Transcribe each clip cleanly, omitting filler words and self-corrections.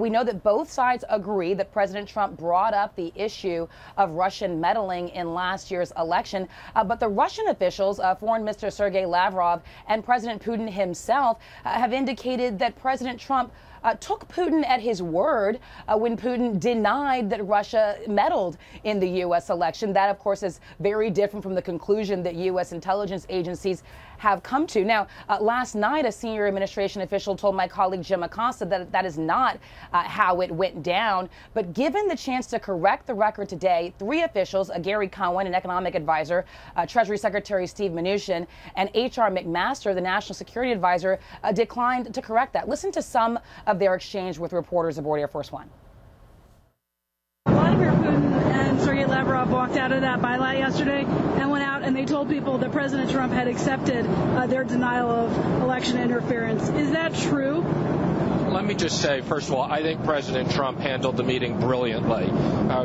We know that both sides agree that President Trump brought up the issue of Russian meddling in last year's election. But the Russian officials, Foreign Minister Sergei Lavrov and President Putin himself, have indicated that President Trump took Putin at his word when Putin denied that Russia meddled in the U.S. election. That, of course, is very different from the conclusion that U.S. intelligence agencies have come to. Now, last night, a senior administration official told my colleague Jim Acosta that that is not how it went down. But given the chance to correct the record today, three officials, Gary Cohen, an economic advisor, Treasury Secretary Steve Mnuchin, and H.R. McMaster, the national security advisor, declined to correct that. Listen to some of their exchange with reporters aboard Air Force One. Vladimir Putin and Sergei Lavrov walked out of that bylaw yesterday and went out and they told people that President Trump had accepted their denial of election interference. Is that true? Let me just say, first of all, I think President Trump handled the meeting brilliantly.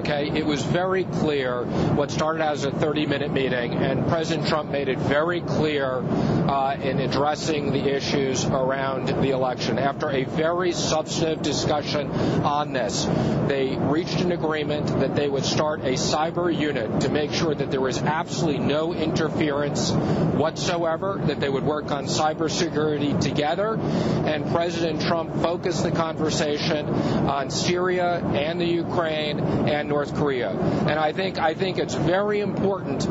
Okay? It was very clear what started as a 30-minute meeting, and President Trump made it very clear in addressing the issues around the election. After a very substantive discussion on this, they reached an agreement that they would start a cyber unit to make sure that there was absolutely no interference whatsoever, that they would work on cybersecurity together, and President Trump focused the conversation on Syria and the Ukraine and North Korea. And I think it's very important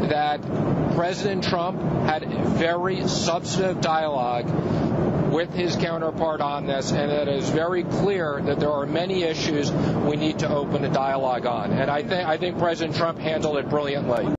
that President Trump had a very substantive dialogue with his counterpart on this, and that it is very clear that there are many issues we need to open a dialogue on. And I think President Trump handled it brilliantly.